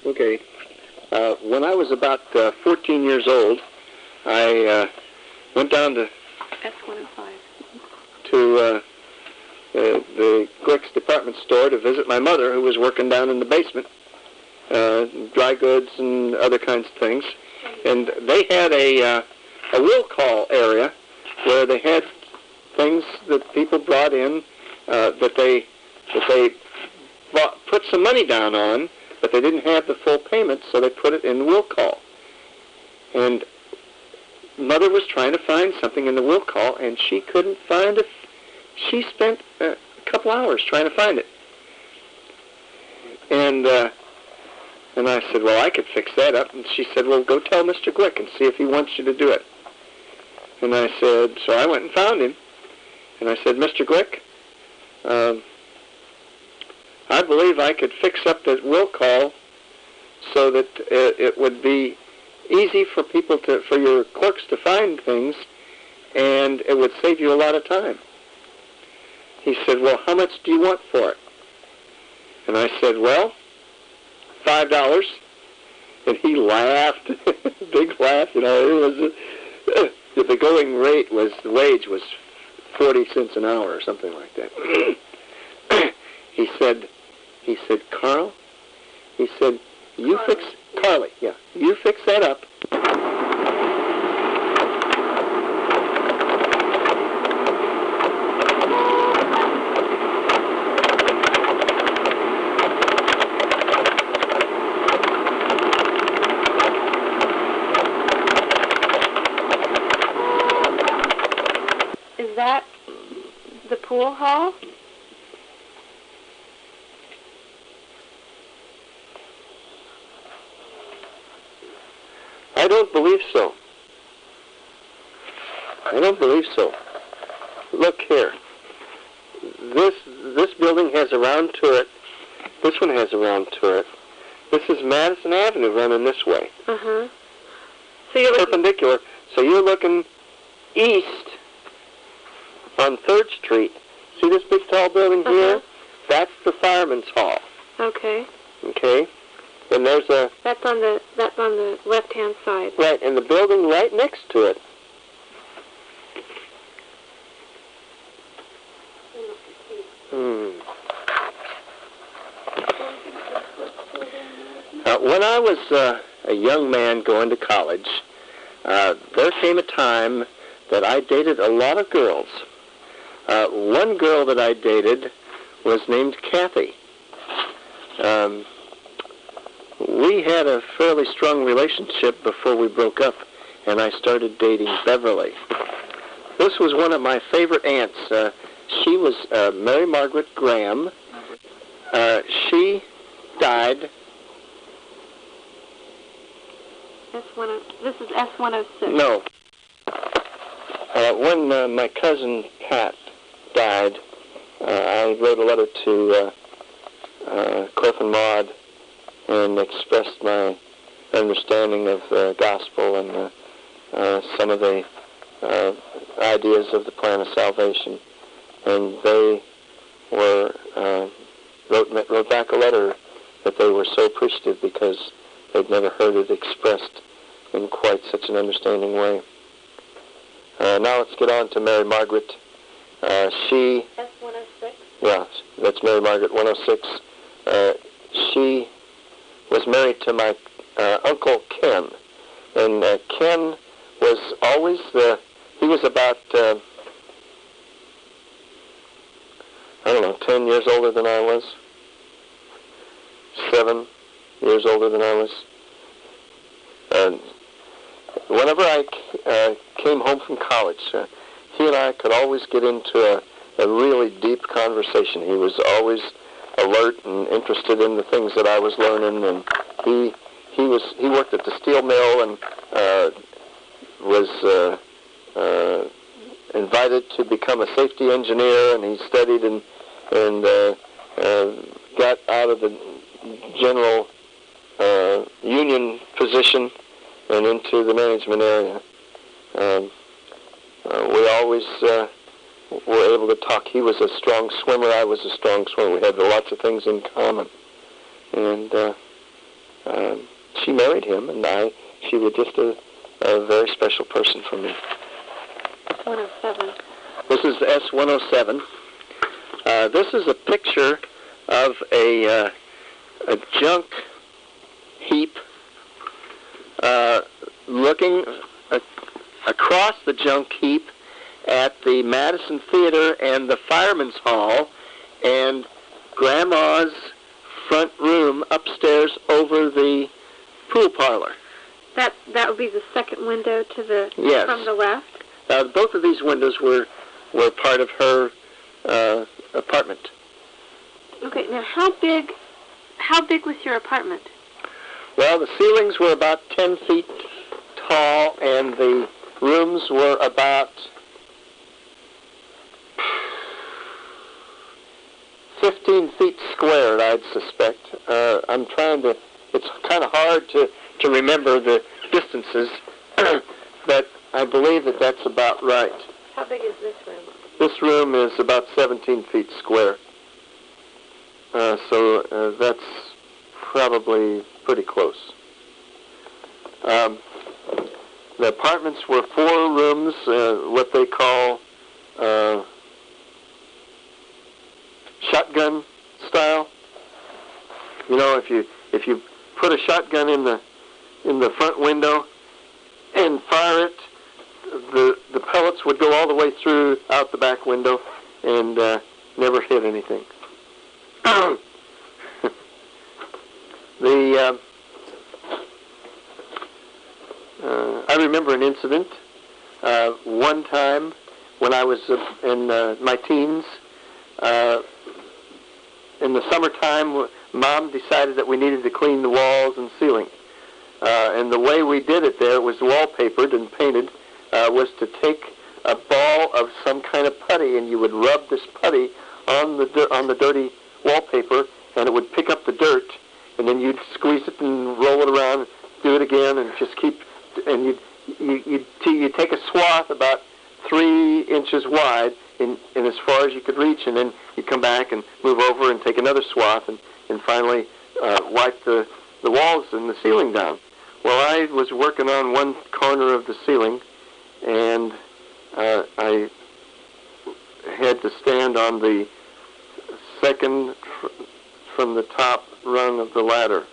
Okay. When I was about 14 years old, I went down to S105 to the Glick's department store to visit my mother, who was working down in the basement, dry goods and other kinds of things. And they had a will call area where they had things that people brought in that they put some money down on, but they didn't have the full payment, so they put it in the will call. And Mother was trying to find something in the will call, and she couldn't find it. She spent a couple hours trying to find it. And I said, well, I could fix that up. And she said, well, go tell Mr. Glick and see if he wants you to do it. And I said, so I went and found him. And I said, Mr. Glick, I believe I could fix up the will call so that it would be easy for people for your clerks to find things, and it would save you a lot of time. He said, well, how much do you want for it? And I said, well, $5. And he laughed, big laugh. You know, it was the going rate was, the wage was 40 cents an hour or something like that. He said, Carl, he said, you fix, Carly, yeah, you fix that up. Is that the pool hall? I don't believe so. I don't believe so. Look here. This building has a round turret. This one has a round turret. This is Madison Avenue running this way. Uh-huh. So you're perpendicular. So you're looking east on 3rd Street. See this big tall building here? That's the fireman's hall. Okay. Okay. And there's a... That's on the left-hand side. Right, and the building right next to it. When I was a young man going to college, there came a time that I dated a lot of girls. One girl that I dated was named Kathy. We had a fairly strong relationship before we broke up, and I started dating Beverly. This was one of my favorite aunts. She was Mary Margaret Graham. She died. This is S106. No. When my cousin Pat died, I wrote a letter to Cliff and Maud and expressed my understanding of the gospel and some of the ideas of the plan of salvation. And they wrote back a letter that they were so appreciative because they'd never heard it expressed in quite such an understanding way. Now let's get on to Mary Margaret. She... S106? Yeah, that's Mary Margaret, 106. She was married to my Uncle Ken. And Ken was always he was about, 10 years older than I was. 7 years older than I was. And whenever I came home from college, he and I could always get into a really deep conversation. He was always alert and interested in the things that I was learning, and he worked at the steel mill and was invited to become a safety engineer, and he studied and got out of the general union position and into the management area. We always were able to talk. He was a strong swimmer. I was a strong swimmer. We had lots of things in common. And she married him, and she was just a very special person for me. 107. This is S107. This is a picture of a junk heap looking across the junk heap at the Madison Theater and the Fireman's Hall and Grandma's front room upstairs over the pool parlor. That would be the second window to the Yes. from the left. Both of these windows were part of her apartment. Okay. Now, how big was your apartment? Well, the ceilings were about 10 feet tall, and the rooms were about 15 feet squared, I'd suspect. It's kind of hard to remember the distances, but I believe that that's about right. How big is this room? This room is about 17 feet square. So that's probably pretty close. The apartments were 4 rooms, what they call shotgun style. You know, if you put a shotgun in the front window and fire it, the pellets would go all the way through out the back window and never hit anything. I remember an incident one time when I was in my teens. In the summertime, Mom decided that we needed to clean the walls and ceiling. And the way we did it there was wallpapered and painted, was to take a ball of some kind of putty, and you would rub this putty on the dirty wallpaper, and it would pick up the dirt, and then you'd squeeze it and roll it around, and do it again, and just keep, and you'd take a swath about 3 inches wide, and as far as you could reach, and then you'd come back and move over and take another swath, and finally wipe the walls and the ceiling down. Well, I was working on one corner of the ceiling, and I had to stand on the second from the top rung of the ladder.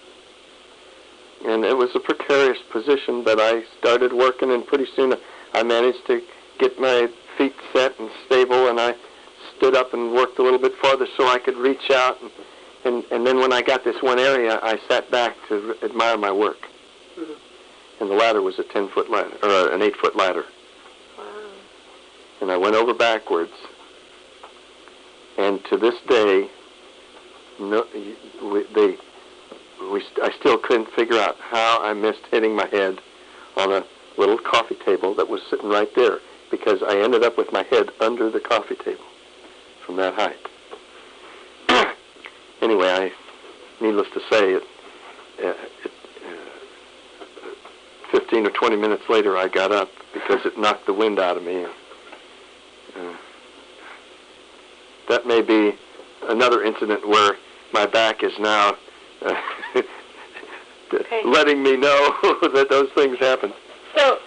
And it was a precarious position, but I started working, and pretty soon I managed to get my feet set and stable, and I stood up and worked a little bit farther so I could reach out. And then when I got this one area, I sat back to admire my work. Mm-hmm. And the ladder was a 10-foot ladder, or an 8-foot ladder. Wow. And I went over backwards. And to this day, I still couldn't figure out how I missed hitting my head on a little coffee table that was sitting right there, because I ended up with my head under the coffee table from that height. Anyway, needless to say, 15 or 20 minutes later, I got up because it knocked the wind out of me. That may be another incident where my back is now letting me know that those things happen. So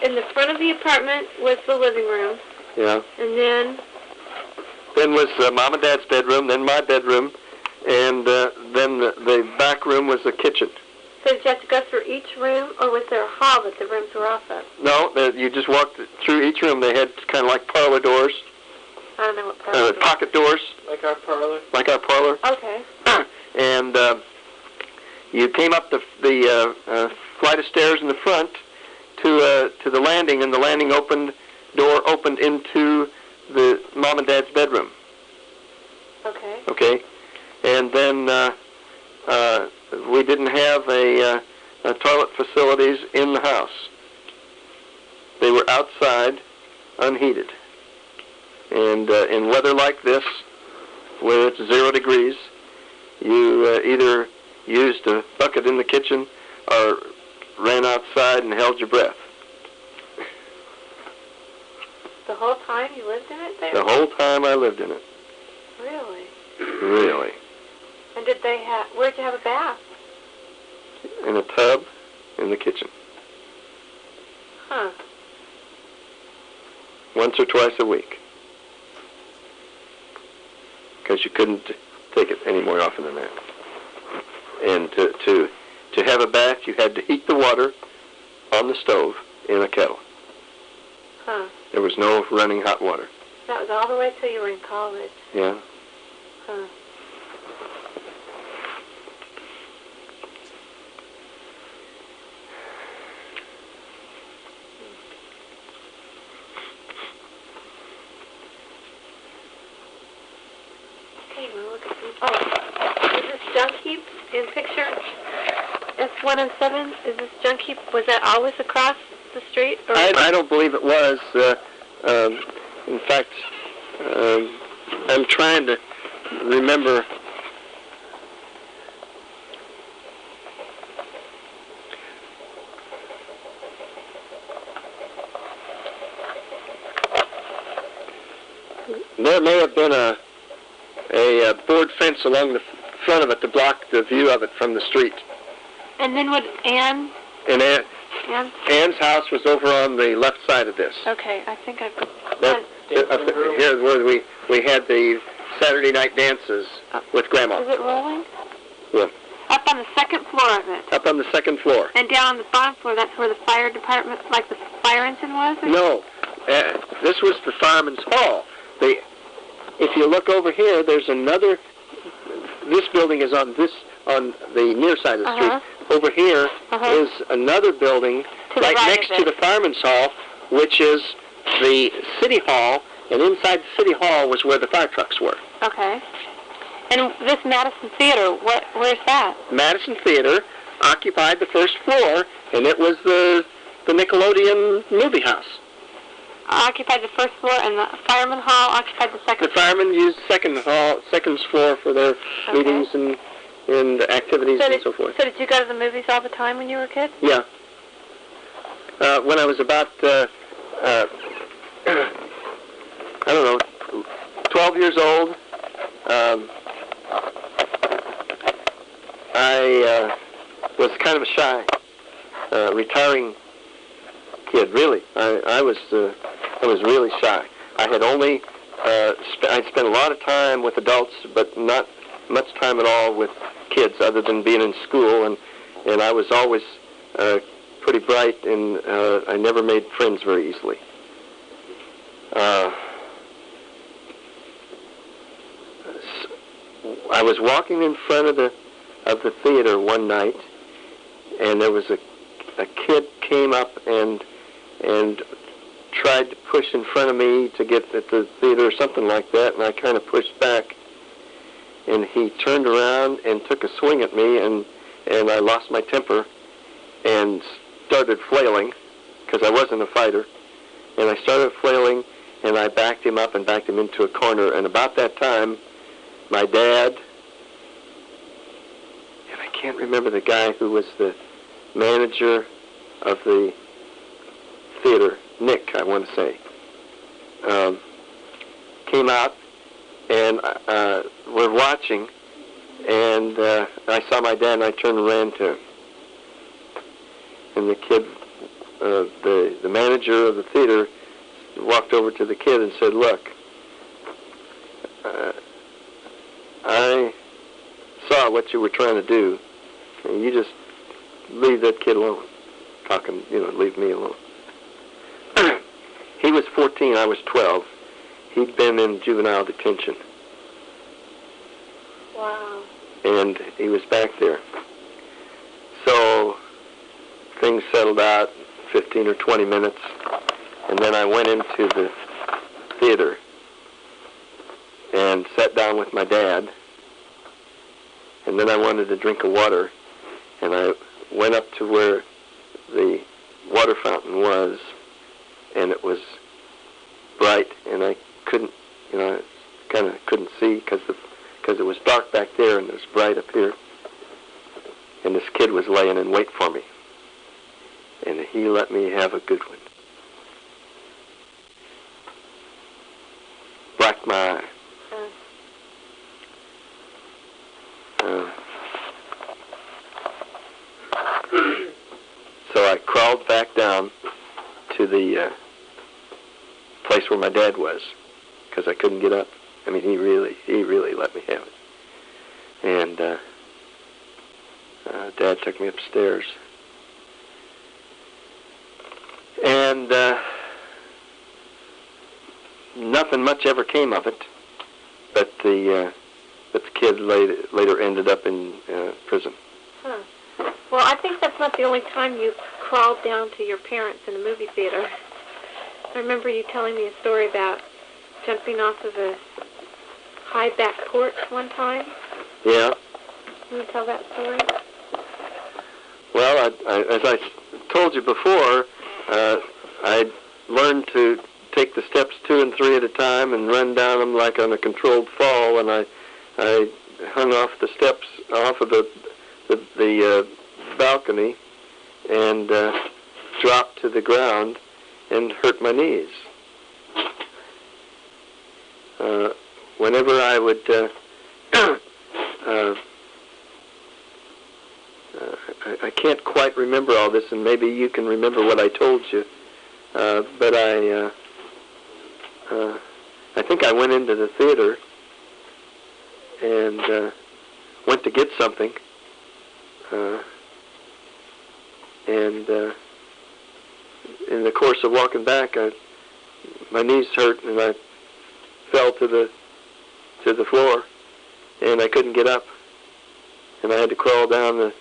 in the front of the apartment was the living room. Yeah. And then was Mom and Dad's bedroom, then my bedroom, and then the back room was the kitchen. So did you have to go through each room, or was there a hall that the rooms were off of? No, you just walked through each room. They had kind of like parlor doors. I don't know what parlor doors. Pocket doors. Like our parlor? Like our parlor. Okay. And you came up the flight of stairs in the front to the landing, and the landing door opened into the Mom and Dad's bedroom. Okay. Okay. And then we didn't have a toilet facilities in the house. They were outside, unheated. And in weather like this, where it's 0 degrees, you either used a bucket in the kitchen or ran outside and held your breath. The whole time you lived in it there? The whole time I lived in it. Really? Really. And where'd you have a bath? in a tub in the kitchen. Huh. Once or twice a week. Because you couldn't take it any more often than that. And to have a bath, you had to heat the water on the stove in a kettle. Huh. There was no running hot water. That was all the way till you were in college. Yeah. Huh. Okay, well, look at these. Oh, is this junk heap in picture S107? Is this junk heap, was that always across the street? Or I don't believe it was. In fact, I'm trying to remember. There may have been a board fence along the front of it to block the view of it from the street. And then would Anne? And Anne? Anne's house was over on the left side of this. Okay, I think I've... Here's where we had the Saturday night dances with Grandma. Is it rolling? Yeah. Up on the second floor of it. Up on the second floor. And down on the bottom floor, that's where the fire department, like the fire engine was? Or? No. This was the fireman's hall. If you look over here, there's another... This building is on the near side of the street. Over here is another building right next to the fireman's hall, which is the city hall, and inside the city hall was where the fire trucks were. Okay. And this Madison Theater, where's that? Madison Theater occupied the first floor, and it was the Nickelodeon movie house. Occupied the first floor, and the fireman hall occupied the second floor? The firemen used second floor for their meetings and activities and so forth. So did you go to the movies all the time when you were a kid? Yeah. When I was about, I don't know, 12 years old, I was kind of a shy, retiring kid. Really, I was really shy. I had only I'd spent a lot of time with adults, but not much time at all with kids, other than being in school, and I was always pretty bright, and I never made friends very easily. I was walking in front of the theater one night, and there was a kid came up and tried to push in front of me to get at the theater or something like that, and I kind of pushed back, and he turned around and took a swing at me, and I lost my temper and started flailing, because I wasn't a fighter, and I started flailing, and I backed him up and backed him into a corner, and about that time, my dad, and I can't remember the guy who was the manager of the theater, Nick, I want to say, came out, and we're watching, and I saw my dad, and I turned and ran to him. And the kid, the manager of the theater, walked over to the kid and said, "Look, I saw what you were trying to do, and you just leave that kid alone. Leave me alone." He was 14, I was 12. He'd been in juvenile detention. Wow. And he was back there. So things settled out 15 or 20 minutes, and then I went into the theater and sat down with my dad, and then I wanted a drink of water, and I went up to where the water fountain was, and it was bright, and I couldn't, kind of couldn't see because it was dark back there and it was bright up here. And this kid was laying in wait for me, and he let me have a good one. Blacked my eye. walk down to the place where my dad was, because I couldn't get up. I mean, he really let me have it. And Dad took me upstairs. And nothing much ever came of it, but the kid later ended up in prison. Huh. Well, I think that's not the only time you crawled down to your parents in a movie theater. I remember you telling me a story about jumping off of a high back porch one time. Yeah. Can you tell that story? Well, as I told you before, I learned to take the steps 2 and 3 at a time and run down them like on a controlled fall, and I hung off the steps off of the balcony and dropped to the ground and hurt my knees. Whenever I would I can't quite remember all this, and maybe you can remember what I told you, but I think I went into the theater and went to get something, and in the course of walking back, my knees hurt, and I fell to the floor, and I couldn't get up, and I had to crawl down the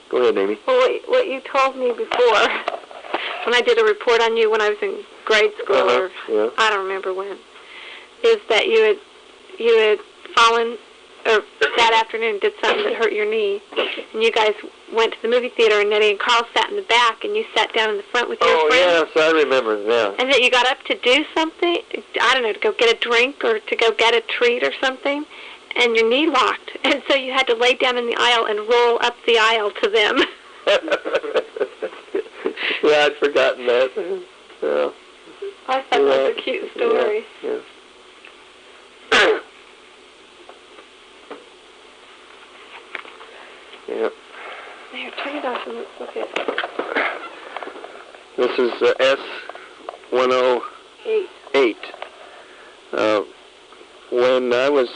Go ahead, Amy. Well, what you told me before, when I did a report on you when I was in grade school, or yeah. I don't remember when, is that you had fallen, or that afternoon did something that hurt your knee, and you guys went to the movie theater, and Nettie and Carl sat in the back, and you sat down in the front with your friends. Oh, yes, I remember, yeah. And that you got up to do something, I don't know, to go get a drink or to go get a treat or something, and your knee locked, and so you had to lay down in the aisle and roll up the aisle to them. Yeah, I'd forgotten that. Yeah. I thought that was a cute story. Yeah. Yeah. There, turn it off and let's look at This is S108. When I was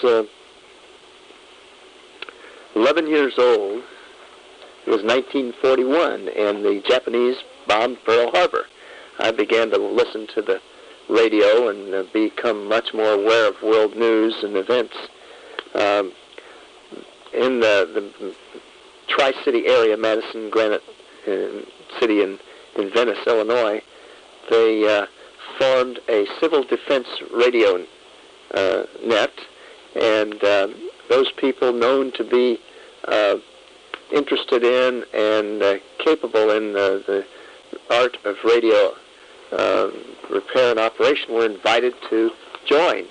11 years old, it was 1941, and the Japanese bombed Pearl Harbor. I began to listen to the radio and become much more aware of world news and events. In the Tri-City area, Madison, Granite City, in Venice, Illinois, they formed a civil defense radio net, and those people known to be interested in and capable in the art of radio repair and operation were invited to join.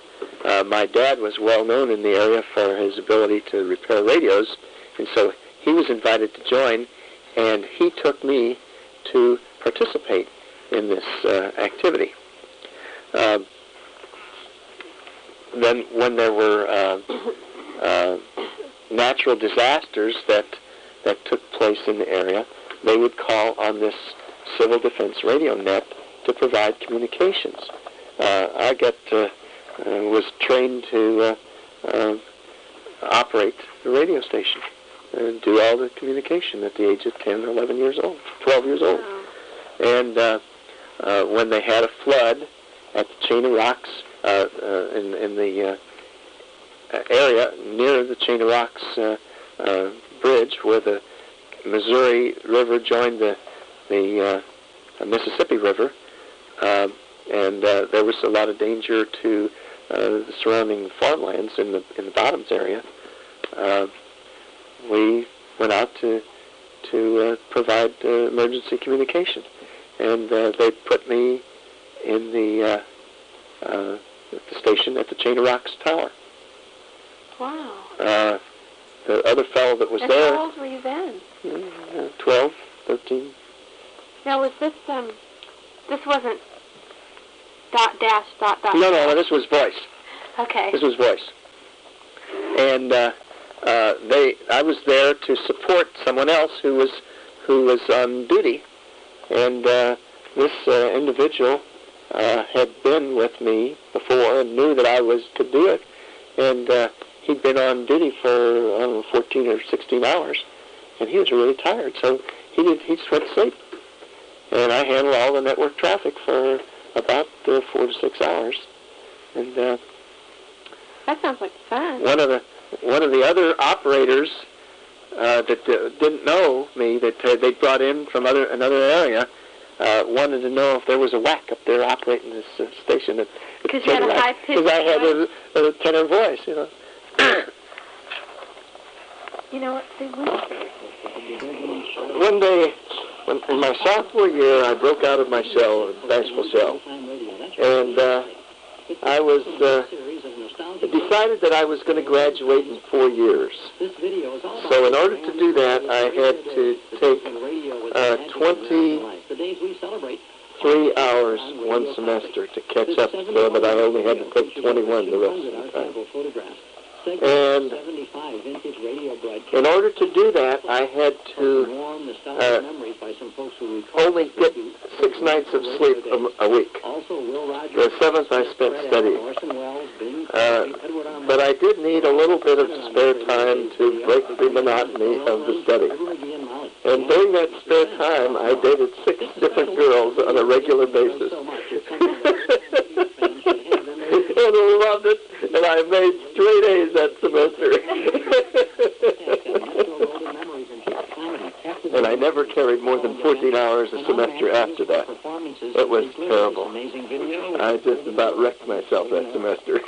My dad was well known in the area for his ability to repair radios, and so he was invited to join, and he took me to participate in this activity. Then when there were natural disasters that took place in the area, they would call on this civil defense radio net to provide communications. I was trained to operate the radio station and do all the communication at the age of 10 or 11 years old, 12 years old. Wow. And when they had a flood at the Chain of Rocks, in the area near the Chain of Rocks bridge where the Missouri River joined the Mississippi River, and there was a lot of danger to the surrounding farmlands in the bottoms area. We went out to provide emergency communication, and they put me in the station at the Chain of Rocks Tower. Wow. The other fellow that was there... How old were you then? 12, 13. Now, was this, this wasn't ... No, this was voice. Okay. This was voice. And I was there to support someone else who was on duty, and this individual had been with me before and knew that I could do it, and he'd been on duty for, I don't know, 14 or 16 hours, and he was really tired, so he just went to sleep. And I handled all the network traffic for about 4 to 6 hours. And that sounds like fun. One of the other operators that didn't know me, that they brought in from another area, wanted to know if there was a whack up there operating this station. Because you had a high-pitched voice? Because I had a tenor voice, you know. You know what, Steve? One day, in my sophomore year, I broke out of my shell, bashful shell, and I was decided that I was going to graduate in 4 years. So in order to do that, I had to take 23 hours one semester to catch up, so that I only had to take 21 the rest of the time. And in order to do that, I had to only get 6 nights of sleep a week. The 7th I spent studying. But I did need a little bit of spare time to break the monotony of the study. And during that spare time, I dated 6 different girls on a regular basis. And I loved it, and I made straight A's that semester. And I never carried more than 14 hours a semester after that. It was terrible. I just about wrecked myself that semester.